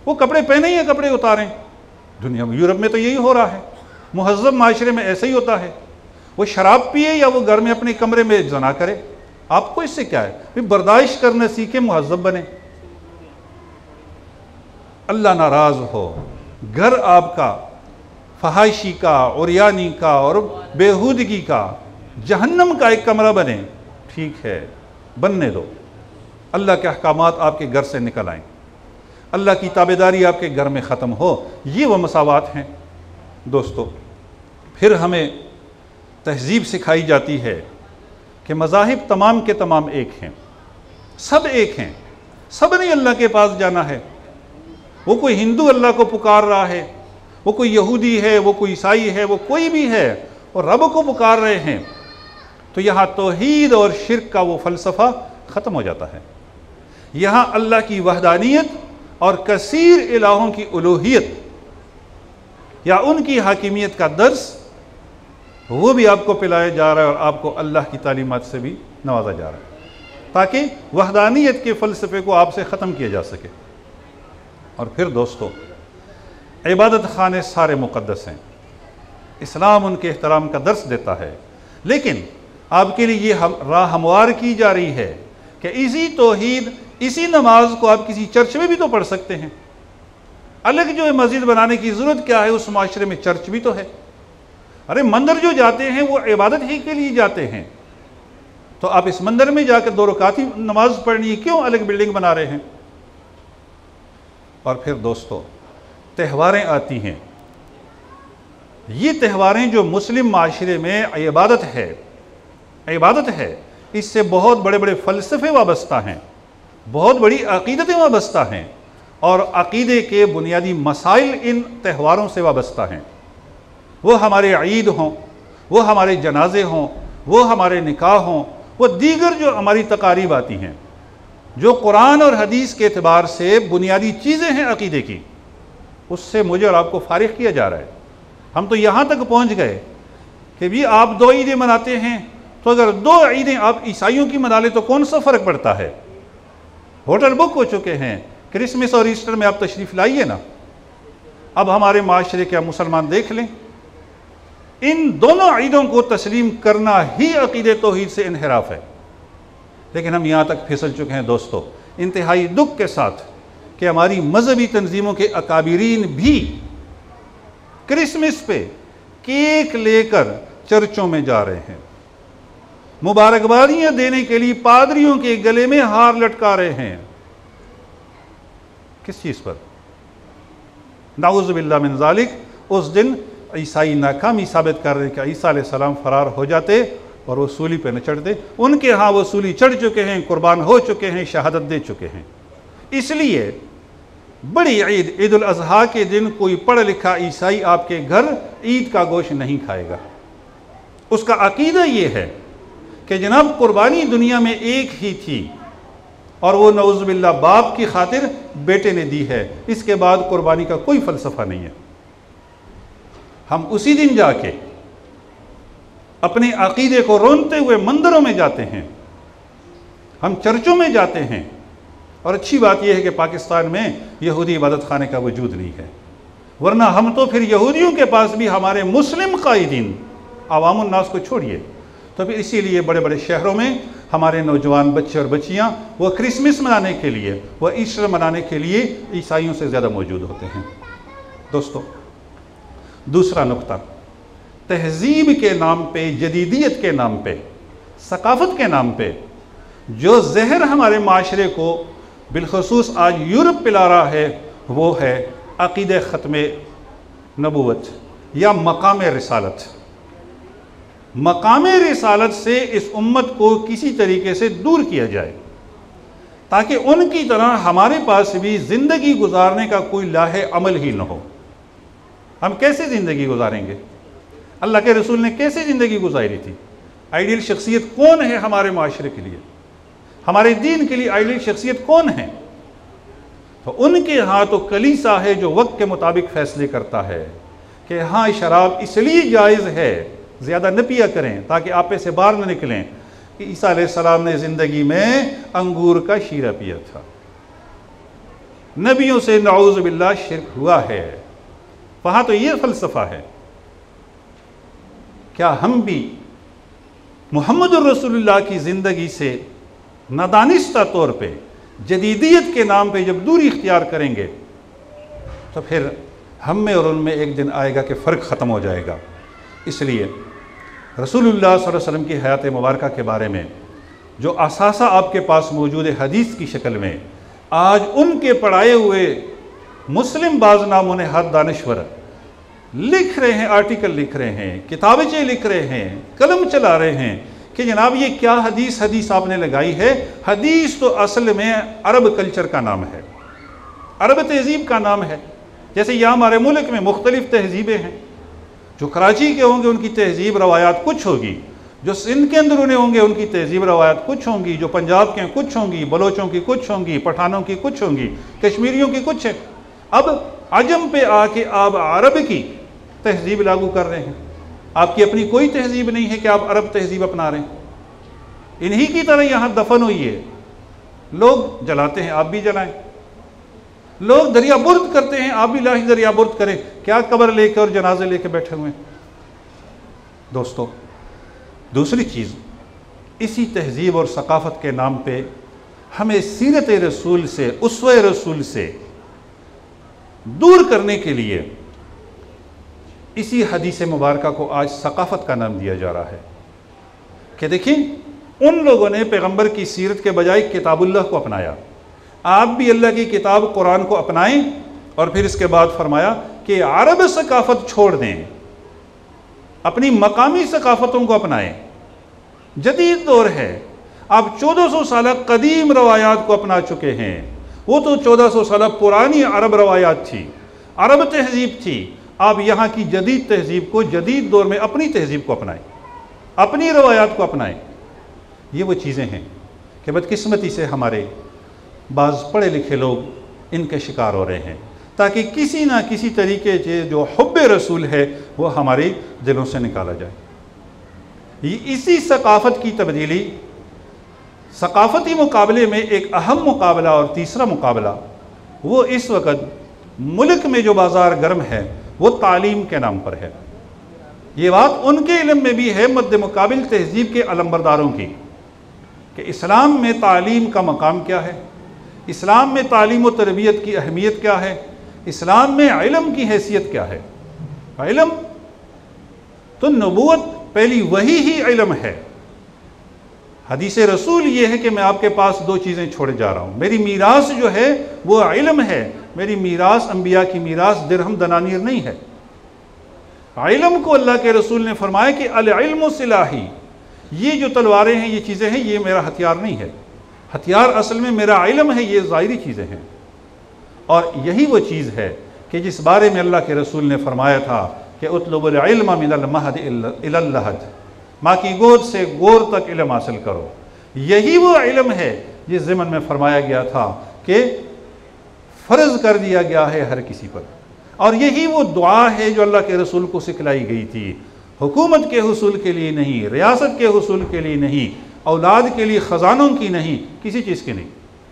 वो कपड़े पहने या कपड़े उतारें। दुनिया में, यूरोप में तो यही हो रहा है, मुहज़्ज़ब माशरे में ऐसा ही होता है। वो शराब पिए या वो घर में अपने कमरे में जना करे, आपको इससे क्या है? भाई बर्दाश्त करना सीखे, मुहज़्ज़ब बने। अल्लाह नाराज़ हो, घर आपका फहाशी का, ओरियानी का और बेहूदगी का, जहन्नम का एक कमरा बने, ठीक है, बनने दो। अल्लाह के अहकामात आपके घर से निकल आएँ, अल्लाह की ताबेदारी आपके घर में ख़त्म हो, ये वो मसावात हैं। दोस्तों, फिर हमें तहजीब सिखाई जाती है कि मज़ाहिब तमाम के तमाम एक हैं, सब एक हैं, सब ने अल्लाह के पास जाना है। वो कोई हिंदू अल्लाह को पुकार रहा है, वो कोई यहूदी है, वो कोई ईसाई है, वो कोई भी है, और रब को पुकार रहे हैं, तो यहाँ तौहीद और शिर्क का वो फ़लसफ़ा ख़त्म हो जाता है। यहाँ अल्लाह की वहदानियत और कसीर इलाहों की उलूहियत या उनकी हाकिमियत का दर्स वो भी आपको पिलाया जा रहा है, और आपको अल्लाह की तालीमात से भी नवाजा जा रहा है, ताकि वहदानियत के फ़लसफ़े को आपसे ख़त्म किया जा सके। और फिर दोस्तों, इबादत खाने सारे मुक़द्दस हैं, इस्लाम उनके एहतराम का दर्स देता है, लेकिन आपके लिए ये राह हमवार की जा रही है कि इसी तौहीद, इसी नमाज को आप किसी चर्च में भी तो पढ़ सकते हैं। अलग जो है मस्जिद बनाने की ज़रूरत क्या है, उस माशरे में चर्च भी तो है। अरे मंदिर जो जाते हैं वो इबादत ही के लिए जाते हैं, तो आप इस मंदिर में जाकर 2 रकात ही नमाज पढ़नी है, क्यों अलग बिल्डिंग बना रहे हैं। और फिर दोस्तों, त्यौहारें आती हैं, ये त्यौहारें जो मुस्लिम माशरे में इबादत है, इससे बहुत बड़े बड़े फ़लसफ़े वाबस्ता हैं, बहुत बड़ी अक़ीदतें वाबस्ता हैं, और अक़ीदे के बुनियादी मसाइल इन त्यौहारों से वाबस्ता हैं। वो हमारे ईद हों, वो हमारे जनाजे हों, वो हमारे निकाह हों, वो दीगर जो हमारी तकारीब आती हैं, जो कुरान और हदीस के एतबार से बुनियादी चीज़ें हैं अक़ीदे की, उससे मुझे और आपको फारिग किया जा रहा है। हम तो यहाँ तक पहुँच गए कि भी आप 2 ईदें मनाते हैं, तो अगर 2 ईदें आप ईसाइयों की मना लें तो कौन सा फ़र्क पड़ता है। होटल बुक हो चुके हैं, क्रिसमस और ईस्टर में आप तशरीफ़ लाइए ना। अब हमारे माशरे के मुसलमान देख लें, इन दोनों ईदों को तस्लीम करना ही अक़ीदे तौहीद से इन्हिराफ है। लेकिन हम यहाँ तक फिसल चुके हैं दोस्तों, इंतहाई दुख के साथ, कि हमारी मजहबी तंजीमों के अकाबिरीन भी क्रिसमस पे केक लेकर चर्चों में जा रहे हैं, मुबारकबादियाँ देने के लिए पादरियों के गले में हार लटका रहे हैं। किस चीज़ पर? नाऊज़ बिल्लाह मिन ज़ालिक। उस दिन ईसाई नाकामी साबित कर रहे कि ईसा अलैहिस्सलाम फरार हो जाते और वो सूली पे न चढ़ते। उनके यहाँ वो सूली चढ़ चुके हैं, कुर्बान हो चुके हैं, शहादत दे चुके हैं। इसलिए बड़ी ईद, ईद उल अज़हा के दिन कोई पढ़ा लिखा ईसाई आपके घर ईद का गोश्त नहीं खाएगा। उसका अकीदा ये है कि जनाब कुर्बानी दुनिया में एक ही थी, और वो नऊज़ बिल्लाह बाप की खातिर बेटे ने दी है। इसके बाद कुर्बानी का कोई फ़लसफ़ा नहीं है। हम उसी दिन जाके अपने अक़ीदे को रोनते हुए मंदिरों में जाते हैं, हम चर्चों में जाते हैं। और अच्छी बात यह है कि पाकिस्तान में यहूदी इबादत खाने का वजूद नहीं है, वरना हम तो फिर यहूदियों के पास भी हमारे मुस्लिम कायदीन, अवामुन नास को छोड़िए, तो फिर इसीलिए बड़े बड़े शहरों में हमारे नौजवान बच्चे और बच्चियाँ वो क्रिसमस मनाने के लिए, वह ईस्टर मनाने के लिए ईसाइयों से ज़्यादा मौजूद होते हैं। दोस्तों, दूसरा नुक्ता, तहज़ीब के नाम पे, जदीदियत के नाम पे, सकाफ़त के नाम पे जो जहर हमारे माशरे को बिलखसूस आज यूरोप पिला रहा है, वो है अक़ीदे ख़त्म नबूवत या मकाम रिसालत। मकाम रिसालत से इस उम्मत को किसी तरीके से दूर किया जाए, ताकि उनकी तरह हमारे पास भी ज़िंदगी गुजारने का कोई लाहे अमल ही न हो। हम कैसे ज़िंदगी गुजारेंगे? अल्लाह के रसूल ने कैसे ज़िंदगी गुजारी थी? आइडियल शख्सियत कौन है हमारे माशरे के लिए, हमारे दीन के लिए आइडियल शख्सियत कौन है? तो उनके यहाँ तो कलीसा है जो वक्त के मुताबिक फ़ैसले करता है कि हाँ, शराब इसलिए जायज़ है, ज़्यादा न पिया करें ताकि आपे से बाहर न निकलें, कि ईसा अलैहिस्सलाम ने ज़िंदगी में अंगूर का शीरा पिया था। नबियों से नऊज़ बिल्लाह शिर्क हुआ है, वहाँ तो ये फ़लसफ़ा है। क्या हम भी मुहम्मदुर रसूलुल्लाह की ज़िंदगी से नादानिस्ता तौर पे, जदीदियत के नाम पे जब दूरी इख्तियार करेंगे, तो फिर हम में और उनमें एक दिन आएगा कि फ़र्क ख़त्म हो जाएगा। इसलिए रसूलुल्लाह सल्लल्लाहु अलैहि वसल्लम की हयात मुबारका के बारे में जो असासा आपके पास मौजूद है हदीस की शक्ल में, आज उनके पढ़ाए हुए मुस्लिम बाज़नामों ने हर दानिश्वर लिख रहे हैं, आर्टिकल लिख रहे हैं, किताबें लिख रहे हैं, कलम चला रहे हैं कि जनाब ये क्या हदीस आपने लगाई है। हदीस तो असल में अरब कल्चर का नाम है, अरब तहज़ीब का नाम है। जैसे यहाँ हमारे मुल्क में मुख्तलिफ़ तहज़ीबें हैं, जो कराची के होंगे उनकी तहज़ीब रवायात कुछ होगी, जो सिंध के अंदर उन्हें होंगे उनकी तहज़ीब रवायात कुछ होंगी, जो पंजाब के हैं कुछ होंगी, बलोचों की कुछ होंगी, पठानों की कुछ होंगी, कश्मीरियों की कुछ है। अब अजम पे आके आप अरब की तहज़ीब लागू कर रहे हैं, आपकी अपनी कोई तहज़ीब नहीं है कि आप अरब तहज़ीब अपना रहे हैं। इन्हीं की तरह यहाँ दफन हुई है, लोग जलाते हैं, आप भी जलाएं। लोग दरिया बुर्द करते हैं, आप भी लाश दरिया बुर्द करें, क्या कब्र लेकर और जनाजे लेकर बैठे हुए हैं। दोस्तों, दूसरी चीज़, इसी तहजीब और सकाफ़त के नाम पे हमें सीरत रसूल से, उसवे रसूल से दूर करने के लिए इसी हदीस मुबारक को आज सकाफ़त का नाम दिया जा रहा है कि देखिए, उन लोगों ने पैगंबर की सीरत के बजाय किताबुल्लाह को अपनाया। आप भी अल्लाह की किताब कुरान को अपनाएं और फिर इसके बाद फरमाया कि अरब सकाफ़त छोड़ दें, अपनी मकामी सकाफ़तों को अपनाएं। जदीद दौर है, आप 1400 साल कदीम रवायात को अपना चुके हैं। वो तो 1400 साल पुरानी अरब रवायात थी, अरब तहजीब थी। आप यहाँ की जदीद तहजीब को, जदीद दौर में अपनी तहजीब को अपनाएं, अपनी रवायात को अपनाएं। ये वो चीज़ें हैं कि बदकिस्मती से हमारे बाज़ पढ़े लिखे लोग इनके शिकार हो रहे हैं, ताकि किसी ना किसी तरीके से जो हुब्बे रसूल है वो हमारे दिलों से निकाला जाए। इसी सकाफ़त की तब्दीली, सकाफ़ती मुकाबले में एक अहम मुकाबला और तीसरा मुकाबला, वो इस वक्त मुल्क में जो बाज़ार गर्म है वो तालीम के नाम पर है। ये बात उनके इल्म में भी है, मद्दे मुकाबिल तहजीब के अलंबरदारों की, कि इस्लाम में तालीम का मकाम क्या है, इस्लाम में तालीम व तरबियत की अहमियत क्या है, इस्लाम में इल्म की हैसियत क्या है। इल्म तो नबूवत पहली वही ही इल्म है। हदीस रसूल ये है कि मैं आपके पास दो चीज़ें छोड़े जा रहा हूँ। मेरी मीरास जो है वो इल्म है। मेरी मीरास अंबिया की मीरास दिरहम दनानीर नहीं है। इल्म को अल्लाह के रसूल ने फरमाया कि अल इल्मु सिलाही, ये जो तलवारें हैं, ये चीज़ें हैं, ये मेरा हथियार नहीं है। हथियार असल में मेरा इल्म है, ये ज़ाहिरी चीज़ें हैं। और यही वो चीज़ है कि जिस बारे में अल्लाह के रसूल ने फरमाया था कि उतलुबुल इल्म मिनल महद इलल लहद, माँ की गोद से गोर तक इल्म हासिल करो। यही वो इल्म है जिस ज़िमन में फरमाया गया था कि फ़र्ज़ कर दिया गया है हर किसी पर। और यही वो दुआ है जो अल्लाह के रसूल को सिखलाई गई थी, हुकूमत के हुसूल के लिए नहीं, रियासत के हुसूल के लिए नहीं, औलाद के लिए, ख़जानों की नहीं, किसी चीज़ की नहीं,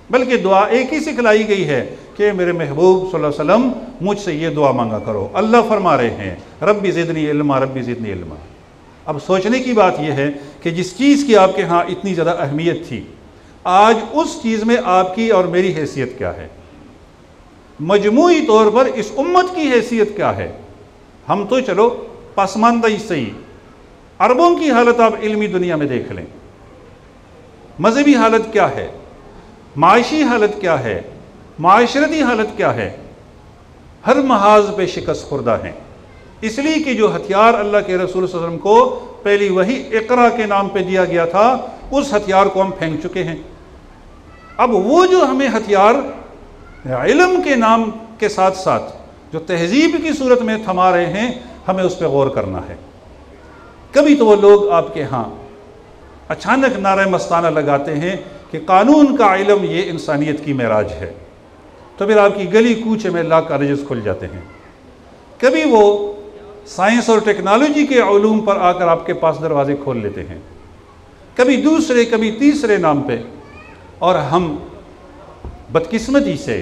बल्कि दुआ एक ही सिखलाई गई है कि मेरे महबूब सल्लल्लाहु अलैहि वसल्लम मुझसे ये दुआ मांगा करो। अल्लाह फरमा रहे हैं रब्बी ज़िदनी इल्मा, रब्बी ज़िदनी इल्मा। अब सोचने की बात यह है कि जिस चीज़ की आपके यहाँ इतनी ज़्यादा अहमियत थी, आज उस चीज़ में आपकी और मेरी हैसियत क्या है, मजमूई तौर पर इस उम्मत की हैसियत क्या है। हम तो चलो पसमानदा ही सही, अरबों की हालत आप इल्मी दुनिया में देख लें, मजहबी हालत क्या है, माशी हालत क्या है, माशरती हालत क्या है, हर महाज पे शिकस्त खुर्दा हैं। इसलिए कि जो हथियार अल्लाह के रसूल सल्लल्लाहु अलैहि वसल्लम को पहली वही इक़रा के नाम पे दिया गया था, उस हथियार को हम फेंक चुके हैं। अब वो जो हमें हथियार इल्म के नाम के साथ साथ जो तहजीब की सूरत में थमा रहे हैं, हमें उस पर गौर करना है। कभी तो वो लोग आपके यहाँ अचानक नारे मस्ताना लगाते हैं कि कानून का इल्म ये इंसानियत की मेराज है, तो फिर आपकी गली कूचे में ला कॉलेजेस खुल जाते हैं। कभी वो साइंस और टेक्नोलॉजी के उलूम पर आकर आपके पास दरवाजे खोल लेते हैं, कभी दूसरे कभी तीसरे नाम पे, और हम बदकिस्मती से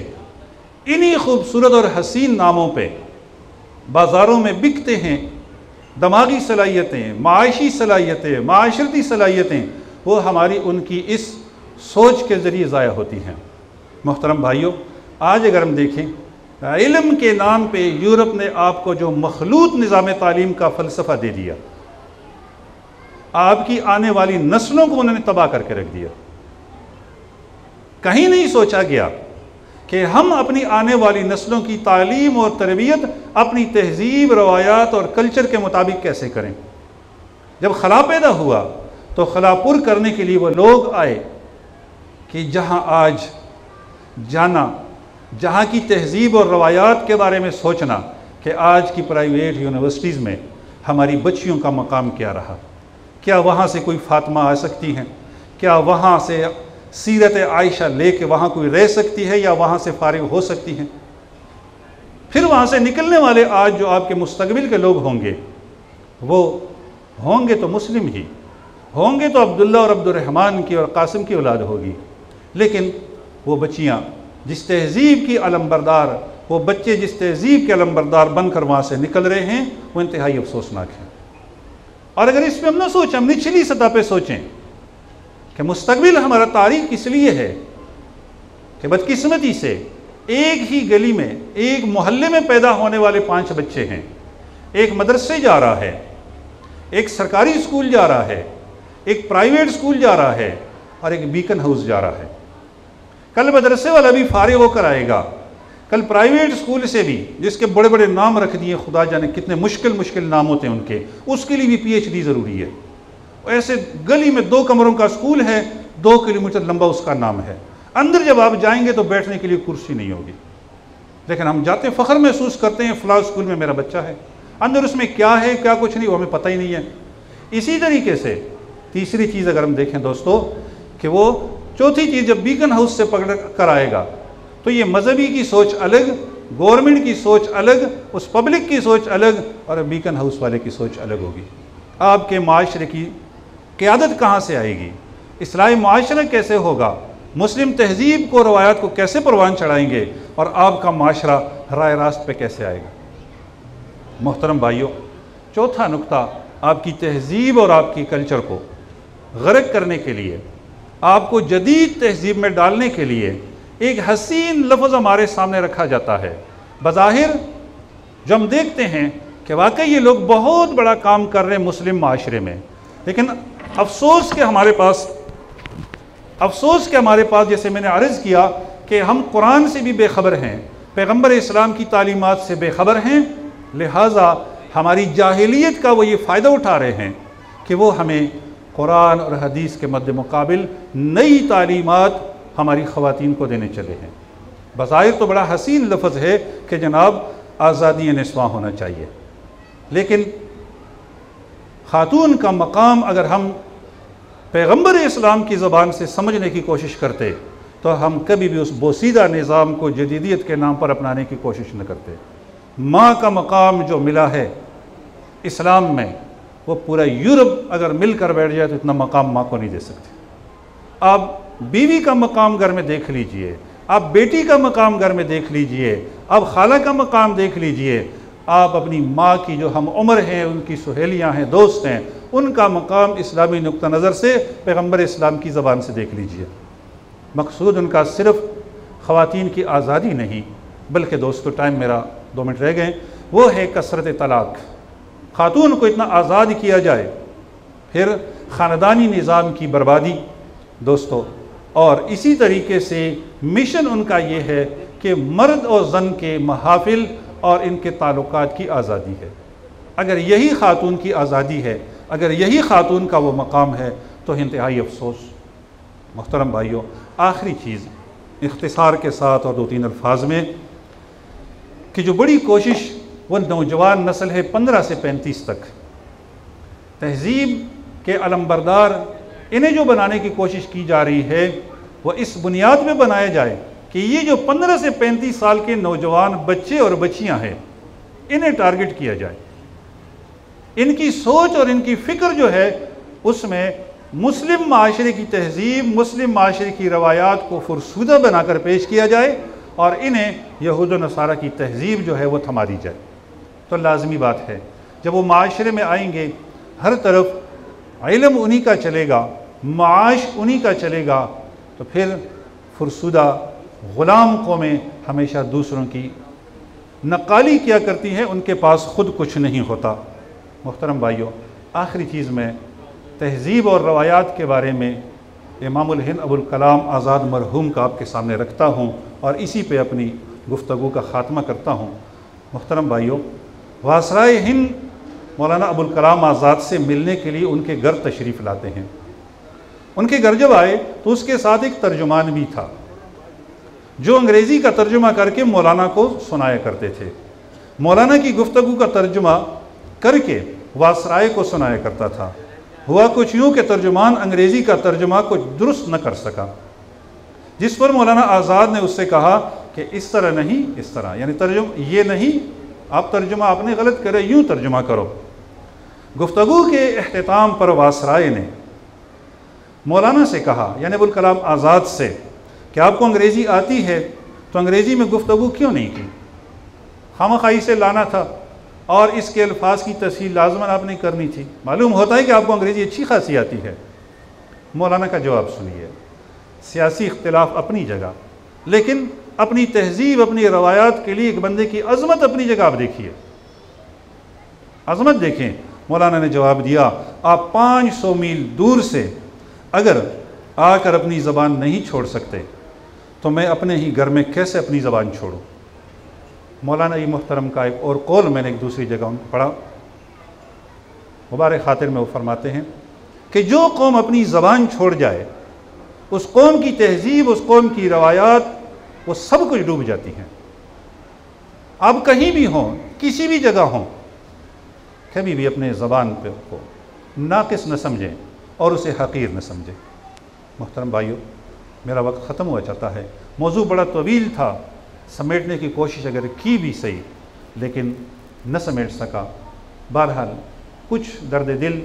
इन्हीं खूबसूरत और हसीन नामों पे बाज़ारों में बिकते हैं। दिमागी सलाहियतें, माशी सलाहियतें, माशरती सलाहियतें, वो हमारी उनकी इस सोच के ज़रिए ज़ाया होती हैं। मोहतरम भाइयों, आज अगर हम देखें, इल्म के नाम पे यूरोप ने आपको जो मखलूत निज़ाम तालीम का फ़लसफ़ा दे दिया, आपकी आने वाली नस्लों को उन्होंने तबाह करके रख दिया। कहीं नहीं सोचा गया कि हम अपनी आने वाली नस्लों की तालीम और तरबियत अपनी तहजीब, रवायात और कल्चर के मुताबिक कैसे करें। जब खला पैदा हुआ तो खलापुर करने के लिए वो लोग आए कि जहाँ आज जाना, जहाँ की तहजीब और रवायात के बारे में सोचना कि आज की प्राइवेट यूनिवर्सिटीज़ में हमारी बच्चियों का मकाम क्या रहा, क्या वहाँ से कोई फातिमा आ सकती हैं, क्या वहाँ से सीरत आयशा लेके वहाँ कोई रह सकती है या वहाँ से फारिग हो सकती हैं। फिर वहाँ से निकलने वाले आज जो आपके मुस्तकबिल के लोग होंगे, वो होंगे तो मुस्लिम ही होंगे, तो अब्दुल्ला और अब्दुर्रहमान की और कासिम की औलाद होगी, लेकिन वो बच्चियाँ जिस तहज़ीब की अलमबरदार वो बच्चे जिस तहज़ीब के अलमबरदार बनकर वहाँ से निकल रहे हैं, वो इंतहाई अफसोसनाक है। और अगर इसमें हम ना सोचें, हम निचली सतह पे सोचें कि मुस्तकबिल हमारा तारीख किस लिए है कि बदकिस्मती से एक ही गली में, एक मोहल्ले में पैदा होने वाले 5 बच्चे हैं, एक मदरसे जा रहा है, एक सरकारी स्कूल जा रहा है, एक प्राइवेट स्कूल जा रहा है और एक बीकन हाउस जा रहा है। कल मदरसे वाला भी फारिग होकर आएगा, कल प्राइवेट स्कूल से भी, जिसके बड़े बड़े नाम रख दिए, खुदा जाने कितने मुश्किल नाम होते हैं उनके, उसके लिए भी PhD ज़रूरी है। ऐसे गली में 2 कमरों का स्कूल है, 2 किलोमीटर लंबा उसका नाम है, अंदर जब आप जाएंगे तो बैठने के लिए कुर्सी नहीं होगी, लेकिन हम जाते फ़ख्र महसूस करते हैं फ़लाँ स्कूल में मेरा बच्चा है। अंदर उसमें क्या है क्या कुछ नहीं वो हमें पता ही नहीं है। इसी तरीके से तीसरी चीज़ अगर हम देखें दोस्तों कि वो चौथी चीज़ जब बीकन हाउस से पकड़ कर आएगा तो ये मजहबी की सोच अलग, गवर्नमेंट की सोच अलग, उस पब्लिक की सोच अलग और बीकन हाउस वाले की सोच अलग होगी। आपके माशरे की क़यादत कहाँ से आएगी, इस्लामी माशरा कैसे होगा, मुस्लिम तहज़ीब को, रवायात को कैसे परवान चढ़ाएंगे और आपका माशरा राय रास्त पे कैसे आएगा। मोहतरम भाइयों, चौथा नुक्ता, आपकी तहज़ीब और आपकी कल्चर को गर्क करने के लिए, आपको जदीद तहज़ीब में डालने के लिए एक हसीन लफ्ज़ हमारे सामने रखा जाता है। बज़ाहिर जो हम देखते हैं कि वाकई ये लोग बहुत बड़ा काम कर रहे हैं मुस्लिम माशरे में, लेकिन अफसोस के हमारे पास जैसे मैंने अर्ज़ किया कि हम कुरान से भी बेखबर हैं, पैगम्बर इस्लाम की तालीमात से बेखबर हैं, लिहाजा हमारी जाहिलियत का वो ये फ़ायदा उठा रहे हैं कि वो हमें कुरान और हदीस के मद्दे मुकाबिल नई तालीमात हमारी ख़वातीन को देने चले हैं। बज़ाहिर तो बड़ा हसीन लफ्ज़ है कि जनाब आज़ादी निस्वां होना चाहिए, लेकिन ख़ातून का मकाम अगर हम पैगम्बर इस्लाम की ज़बान से समझने की कोशिश करते तो हम कभी भी उस बोसीदा निज़ाम को जदीदियत के नाम पर अपनाने की कोशिश न करते। माँ का मकाम जो मिला है इस्लाम में, वो पूरा यूरोप अगर मिलकर बैठ जाए तो इतना मकाम माँ को नहीं दे सकते। आप बीवी का मकाम घर में देख लीजिए, आप बेटी का मकाम घर में देख लीजिए, आप खाला का मकाम देख लीजिए, आप अपनी माँ की जो हम उम्र हैं, उनकी सहेलियाँ हैं, दोस्त हैं, उनका मकाम इस्लामी नुक्ता नज़र से पैगम्बर इस्लाम की ज़बान से देख लीजिए। मकसूद उनका सिर्फ़ ख़वातीन की आज़ादी नहीं, बल्कि दोस्तों टाइम मेरा 2 मिनट रह गए, वो है कसरत तलाक़। ख़ातून को इतना आज़ाद किया जाए, फिर ख़ानदानी निज़ाम की बर्बादी दोस्तों, और इसी तरीके से मिशन उनका ये है कि मर्द और जन के महाफिल और इनके ताल्लुकात की आज़ादी है। अगर यही ख़ातून की आज़ादी है, अगर यही ख़ातून का वो मकाम है तो इंतहाई अफसोस। मोहतरम भाइयों, आखिरी चीज़ इख्तिसार के साथ और 2-3 अल्फाज में कि जो बड़ी कोशिश वो नौजवान नस्ल है 15 से 35 तक, तहज़ीब के अलमबरदार इन्हें जो बनाने की कोशिश की जा रही है वो इस बुनियाद में बनाया जाए कि ये जो 15 से 35 साल के नौजवान बच्चे और बच्चियां हैं, इन्हें टारगेट किया जाए। इनकी सोच और इनकी फ़िक्र जो है उसमें मुस्लिम माशरे की तहज़ीब, मुस्लिम माशरे की रवायात को फुरसूदा बनाकर पेश किया जाए और इन्हें यहूद व नसारा की तहज़ीब जो है वो थमा दी जाए। तो लाज़मी बात है जब वो माशरे में आएंगे, हर तरफ इल्म उन्हीं का चलेगा, माश उन्हीं का चलेगा, तो फिर फुरसूदा ग़ुलाम कौमें हमेशा दूसरों की नक़ाली किया करती हैं, उनके पास ख़ुद कुछ नहीं होता। मुहतरम भाइयों, आखिरी चीज़ में तहज़ीब और रवायात के बारे में इमामुल हिंद अबुल कलाम आज़ाद मरहूम का आपके सामने रखता हूँ और इसी पे अपनी गुफ्तगू का ख़ात्मा करता हूँ। मुहतरम भाइयों, वासराए हिंद मौलाना अबुल कलाम आज़ाद से मिलने के लिए उनके घर तशरीफ़ लाते हैं। उनके घर जब आए तो उसके साथ एक तर्जुमान भी था जो अंग्रेज़ी का तर्जुमा करके मौलाना को सुनाया करते थे। मौलाना की गुफ्तगू का तर्जुमा करके वासराए को सुनाया करता था। हुआ कुछ यूँ कि तर्जुमान अंग्रेज़ी का तर्जुमा को दुरुस्त न कर सका, जिस पर मौलाना आज़ाद ने उससे कहा कि इस तरह नहीं, इस तरह, यानी ये नहीं, आप तर्जुमा आपने गलत करे, यूँ तर्जुमा करो। गुफ्तगू के अख्तिताम पर वासराए ने मौलाना से कहा, यानी अबुल कलाम आज़ाद से, कि आपको अंग्रेज़ी आती है तो अंग्रेज़ी में गुफ्तगू क्यों नहीं की? खामखाई से लाना था और इसके अल्फाज की तफसील लाजमन आपने करनी थी। मालूम होता है कि आपको अंग्रेज़ी अच्छी खासी आती है। मौलाना का जवाब सुनिए। सियासी इख्तिलाफ अपनी जगह, लेकिन अपनी तहजीब, अपनी रवायात के लिए एक बंदे की अज़मत अपनी जगह आप देखिए, अज़मत देखें। मौलाना ने जवाब दिया, आप 500 मील दूर से अगर आकर अपनी ज़बान नहीं छोड़ सकते तो मैं अपने ही घर में कैसे अपनी ज़बान छोड़ूँ। मौलाना ये मोहतरम का एक और कौल मैंने एक दूसरी जगह उनको पढ़ा, मुबारक खातिर में वो फरमाते हैं कि जो कौम अपनी ज़बान छोड़ जाए उस कौम की तहजीब, उस कौम की रवायात, वो सब कुछ डूब जाती हैं। आप कहीं भी हों, किसी भी जगह हों, कभी भी अपने ज़बान पे को नाक़िस न समझें और उसे हक़ीर न समझें। मोहतरम भाइयों, मेरा वक्त ख़त्म हुआ चाहता है। मौजू बड़ा तवील था, समेटने की कोशिश अगर की भी सही, लेकिन न समेट सका। बहरहाल कुछ दर्द दिल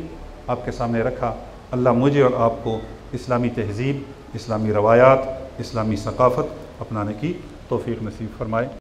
आपके सामने रखा। अल्लाह मुझे और आपको इस्लामी तहज़ीब, इस्लामी रवायात, इस्लामी सकाफ़त अपनाने की तौफ़ीक़ नसीब फ़रमाए।